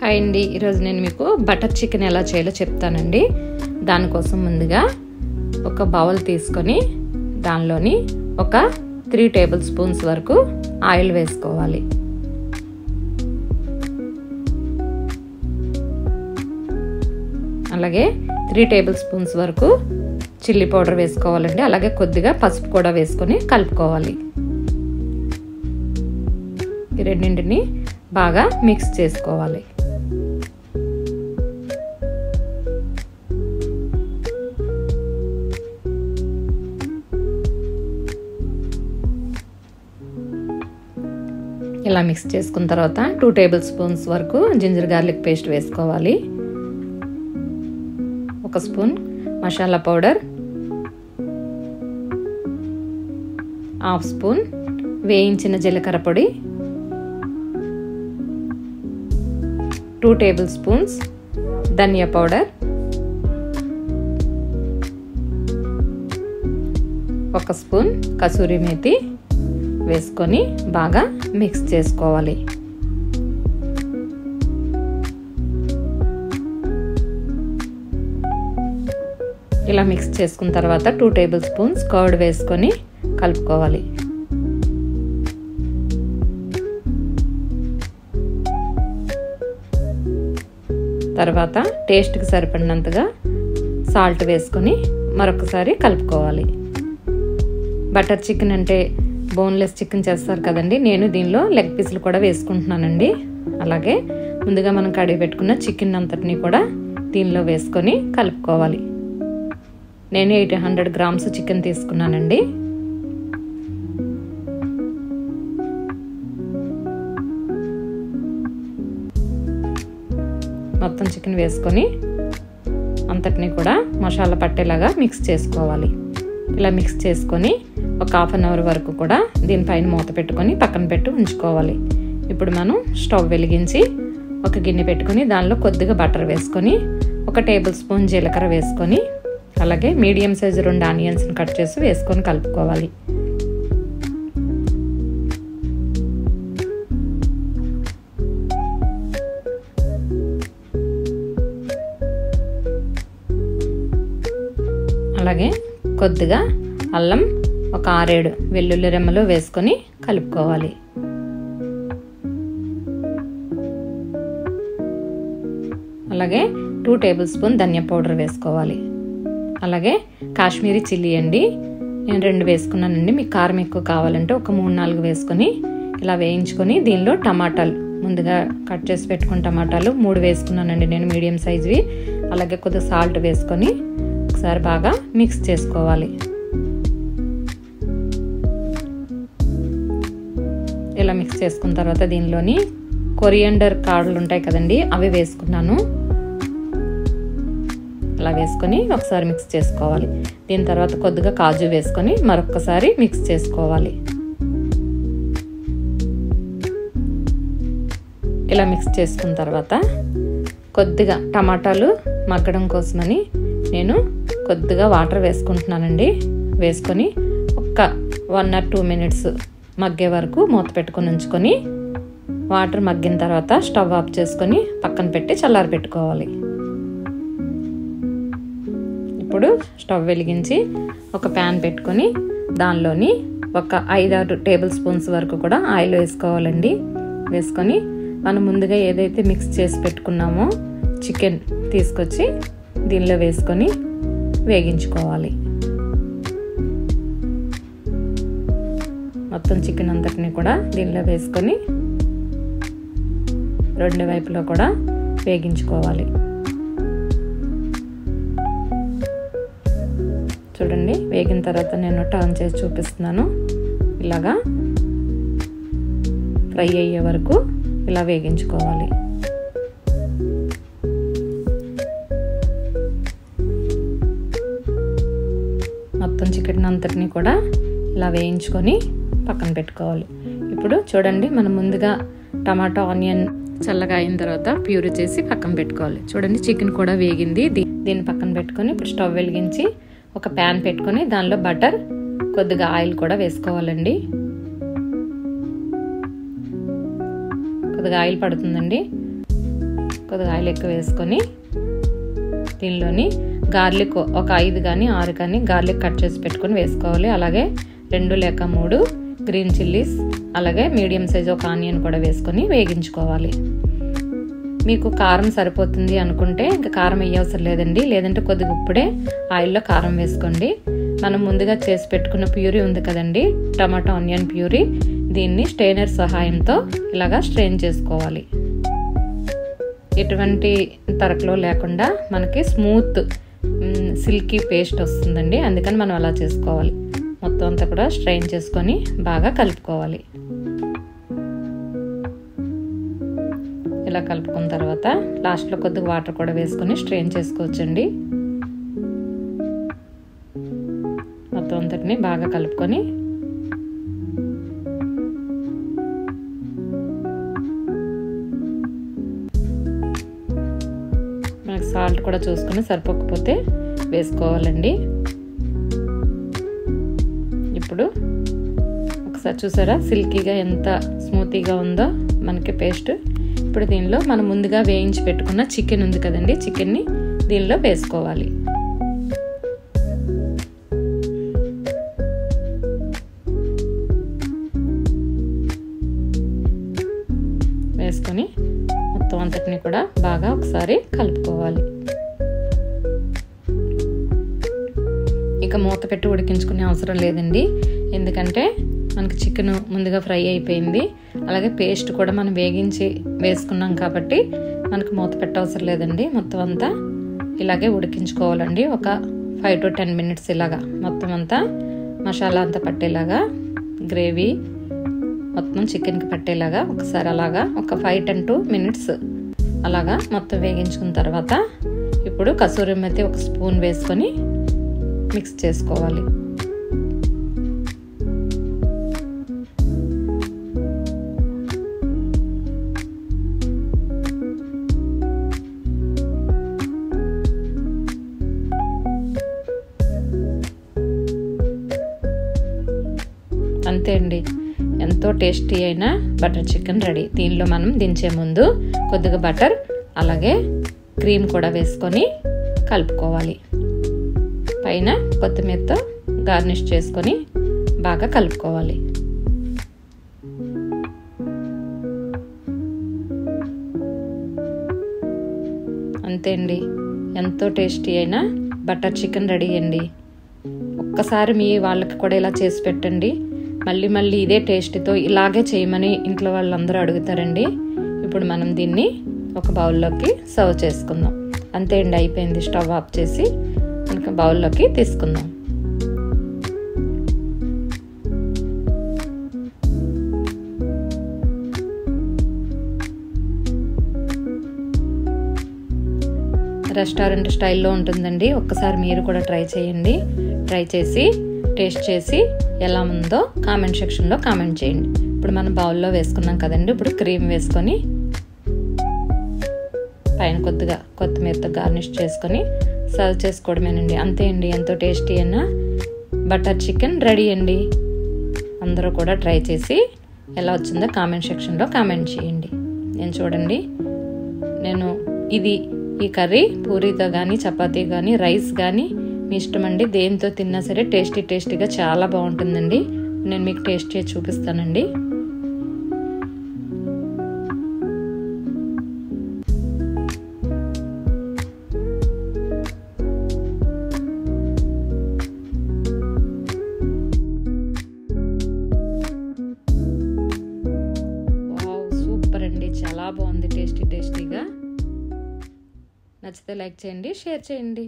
Hi అండి, ఈరోజు నేను మీకు బటర్ చికెన్ ఎలా చేయాలో చెప్తానండి. దానికోసం ముందుగా ఒక బౌల్ తీసుకొని దానిలోని ఒక 3 టేబుల్ స్పూన్స్ వరకు ఆయిల్ వేసుకోవాలి. అలాగే 3 టేబుల్ స్పూన్స్ వరకు చిల్లీ పౌడర్ వేసుకోవాలండి. అలాగే కొద్దిగా పసుపు కూడా వేసుకొని కలుపుకోవాలి. ఈ రెండింటిని బాగా మిక్స్ చేసుకోవాలి. ఇలా మిక్స్ చేసుకున్న తర్వాత 2 టేబుల్ స్పూన్స్ వరకు జింజర్ గార్లిక్ పేస్ట్ వేసుకోవాలి. 1 స్పూన్ మసాలా పౌడర్, 1/2 స్పూన్ వేయించిన జీలకర్ర పొడి, 2 టేబుల్ స్పూన్స్ ధనియా పౌడర్, 1 స్పూన్ కసూరి మేతి వేసుకొని బాగా మిక్స్ చేసుకోవాలి. ఇలా మిక్స్ చేసుకున్న తర్వాత 2 టేబుల్ స్పూన్స్ కర్డ్ వేసుకొని కలుపుకోవాలి. తర్వాత టేస్ట్కి సరిపడినంతగా సాల్ట్ వేసుకొని మరొకసారి కలుపుకోవాలి. బటర్ చికెన్ అంటే బోన్లెస్ చికెన్ చేస్తారు కదండి, నేను దీనిలో లెగ్ పీసులు కూడా వేసుకుంటున్నానండి. అలాగే ముందుగా మనం కడిగి పెట్టుకున్న చికెన్ అంతటిని కూడా దీనిలో వేసుకొని కలుపుకోవాలి. నేను 800 గ్రామ్స్ చికెన్ తీసుకున్నానండి. మొత్తం చికెన్ వేసుకొని అంతటిని కూడా మసాలా పట్టేలాగా మిక్స్ చేసుకోవాలి. ఇలా మిక్స్ చేసుకొని ఒక 1/2 అవర్ వరకు కూడా దీనిపైన మూత పెట్టుకొని పక్కన పెట్టి ఉంచుకోవాలి. ఇప్పుడు మనం స్టవ్ వెలిగించి ఒక గిన్నె పెట్టుకొని దానిలో కొద్దిగా బటర్ వేసుకొని 1 టేబుల్ స్పూన్ జీలకర్ర వేసుకొని అలాగే మీడియం సైజు 2 ఆనియన్స్ని కట్ చేసి వేసుకొని కలుపుకోవాలి. అలాగే కొద్దిగా అల్లం, ఒక 6-7 వెల్లుల్లి రెమ్మలు వేసుకొని కలుపుకోవాలి. అలాగే 2 టేబుల్ స్పూన్ ధనియా పౌడర్ వేసుకోవాలి. అలాగే కాశ్మీరీ చిల్లీ అండి, నేను 2 వేసుకున్నానండి. మీకు కారం ఎక్కువ కావాలంటే ఒక 3-4 వేసుకొని ఇలా వేయించుకొని దీనిలో టమాటాలు ముందుగా కట్ చేసి పెట్టుకున్న టమాటాలు 3 వేసుకున్నానండి నేను, మీడియం సైజువి. అలాగే కొద్దిగా సాల్ట్ వేసుకొని ఒకసారి బాగా మిక్స్ చేసుకోవాలి. ఇలా మిక్స్ చేసుకున్న తర్వాత దీనిలోని కొరియండర్ కాడలు ఉంటాయి కదండి, అవి వేసుకున్నాను. అలా వేసుకొని ఒకసారి మిక్స్ చేసుకోవాలి. దీని తర్వాత కొద్దిగా కాజు వేసుకొని మరొకసారి మిక్స్ చేసుకోవాలి. ఇలా మిక్స్ చేసుకున్న తర్వాత కొద్దిగా టమాటాలు మగ్గడం కోసమని నేను కొద్దిగా వాటర్ వేసుకుంటున్నానండి. వేసుకొని ఒక 1 or 2 మినిట్స్ మగ్గే వరకు మూత పెట్టుకొని ఉంచుకొని వాటర్ మగ్గిన తర్వాత స్టవ్ ఆఫ్ చేసుకొని పక్కన పెట్టి చల్లారి పెట్టుకోవాలి. ఇప్పుడు స్టవ్ వెలిగించి ఒక ప్యాన్ పెట్టుకొని దానిలోని ఒక 5-6 టేబుల్ స్పూన్స్ వరకు కూడా ఆయిల్ వేసుకోవాలండి. వేసుకొని మనం ముందుగా ఏదైతే మిక్స్ చేసి పెట్టుకున్నామో చికెన్ తీసుకొచ్చి దీనిలో వేసుకొని వేగించుకోవాలి. మొత్తం చికెన్ అంతటిని కూడా దీనిలో వేసుకొని 2 వైపులో కూడా వేగించుకోవాలి. చూడండి, వేగిన తర్వాత నేను టర్న్ చేసి చూపిస్తున్నాను. ఇలాగా ఫ్రై అయ్యే వరకు ఇలా వేగించుకోవాలి. మొత్తం చికెన్ అంతటిని కూడా ఇలా వేయించుకొని పక్కన పెట్టుకోవాలి. ఇప్పుడు చూడండి, మనం ముందుగా టమాటా ఆనియన్ చల్లగా అయిన తర్వాత ప్యూరీ చేసి పక్కన పెట్టుకోవాలి. చూడండి, చికెన్ కూడా వేగింది. దీన్ని పక్కన పెట్టుకొని ఇప్పుడు స్టవ్ వెలిగించి ఒక ప్యాన్ పెట్టుకొని దానిలో బటర్, కొద్దిగా ఆయిల్ కూడా వేసుకోవాలండి. కొద్దిగా ఆయిల్ పడుతుందండి. కొద్దిగా ఆయిల్ ఎక్కువ వేసుకొని దీనిలోని గార్లిక్ ఒక 5 కానీ 6 కానీ గార్లిక్ కట్ చేసి పెట్టుకొని వేసుకోవాలి. అలాగే 2 లేక 3 గ్రీన్ చిల్లీస్, అలాగే మీడియం సైజ్ ఒక ఆనియన్ కూడా వేసుకొని వేగించుకోవాలి. మీకు కారం సరిపోతుంది అనుకుంటే ఇంకా కారం వేయవసరం లేదండి, లేదంటే కొద్దిగా ఇప్పుడే ఆయిల్లో కారం వేసుకోండి. మనం ముందుగా చేసి పెట్టుకున్న ప్యూరీ ఉంది కదండి, టమాటో ఆనియన్ ప్యూరీ, దీన్ని స్ట్రెయినర్ సహాయంతో ఇలాగా స్ట్రెయిన్ చేసుకోవాలి. ఎటువంటి తరకలో లేకుండా మనకి స్మూత్ సిల్కీ పేస్ట్ వస్తుందండి, అందుకని మనం అలా చేసుకోవాలి. మొత్తం అంతా కూడా స్ట్రెయిన్ చేసుకొని బాగా కలుపుకోవాలి. ఇలా కలుపుకున్న తర్వాత లాస్ట్లో కొద్దిగా వాటర్ కూడా వేసుకొని స్ట్రెయిన్ చేసుకోవచ్చండి. మొత్తం అంతటిని బాగా కలుపుకొని మనకి సాల్ట్ కూడా చూసుకొని సరిపోకపోతే వేసుకోవాలండి. ఇప్పుడు ఒకసారి చూసారా సిల్కీగా ఎంత స్మూతీగా ఉందో మనకి పేస్ట్. ఇప్పుడు దీనిలో మనం ముందుగా వేయించి పెట్టుకున్న చికెన్ ఉంది కదండి, చికెన్ని దీనిలో వేసుకోవాలి. వేసుకొని మొత్తం అంతటిని కూడా బాగా ఒకసారి కలుపుకోవాలి. ఇక మూత పెట్టి ఉడికించుకునే అవసరం లేదండి, ఎందుకంటే మనకి చికెన్ ముందుగా ఫ్రై అయిపోయింది. అలాగే పేస్ట్ కూడా మనం వేగించి వేసుకున్నాం కాబట్టి మనకు మూత పెట్టవసరం లేదండి. మొత్తం అంతా ఇలాగే ఉడికించుకోవాలండి. ఒక 5 to 10 minutes ఇలాగా మొత్తం అంతా మసాలా అంతా పట్టేలాగా, గ్రేవీ మొత్తం చికెన్కి పట్టేలాగా ఒకసారి అలాగా ఒక 5-10 minutes అలాగా మొత్తం వేగించుకున్న తర్వాత ఇప్పుడు కసూరి మెతి 1 స్పూన్ వేసుకొని మిక్స్ చేసుకోవాలి. అంతే అండి, ఎంతో టేస్టీ అయిన బటర్ చికెన్ రెడీ. దీనిలో మనం దించే ముందు కొద్దిగా బటర్ అలాగే క్రీమ్ కూడా వేసుకొని కలుపుకోవాలి. పైన కొత్తిమీరతో గార్నిష్ చేసుకొని బాగా కలుపుకోవాలి. అంతే అండి, ఎంతో టేస్టీ అయిన బటర్ చికెన్ రెడీ అండి. ఒక్కసారి మీ వాళ్ళకి కూడా ఇలా చేసి పెట్టండి, మళ్ళీ మళ్ళీ ఇదే టేస్ట్తో ఇలాగే చేయమని ఇంట్లో వాళ్ళందరూ అడుగుతారండి. ఇప్పుడు మనం దీన్ని ఒక బౌల్లోకి సర్వ్ చేసుకుందాం. అంతే అండి, అయిపోయింది. స్టవ్ ఆఫ్ చేసి మనకు బౌల్లోకి తీసుకుందాం. రెస్టారెంట్ స్టైల్లో ఉంటుందండి, ఒక్కసారి మీరు కూడా ట్రై చేయండి. ట్రై చేసి టేస్ట్ చేసి ఎలా ఉందో కామెంట్ సెక్షన్లో కామెంట్ చేయండి. ఇప్పుడు మనం బౌల్లో వేసుకున్నాం కదండి, ఇప్పుడు క్రీమ్ వేసుకొని పైన కొద్దిగా కొత్తిమీరతో గార్నిష్ చేసుకొని సర్వ్ చేసుకోవడమేనండి. అంతే అండి, ఎంతో టేస్టీ అయిన బటర్ చికెన్ రెడీ అండి. అందరూ కూడా ట్రై చేసి ఎలా వచ్చిందో కామెంట్ సెక్షన్లో కామెంట్ చేయండి. చూడండి, నేను ఈ కర్రీ పూరీతో కానీ చపాతీ కానీ రైస్ కానీ మీ ఇష్టం అండి, దేంతో తిన్నా సరే టేస్టీగా చాలా బాగుంటుందండి. నేను మీకు టేస్ట్ చేసి చూపిస్తానండి. వావ్, సూపర్ అండి, చాలా బాగుంది టేస్టీగా. నచ్చితే లైక్ చేయండి, షేర్ చేయండి.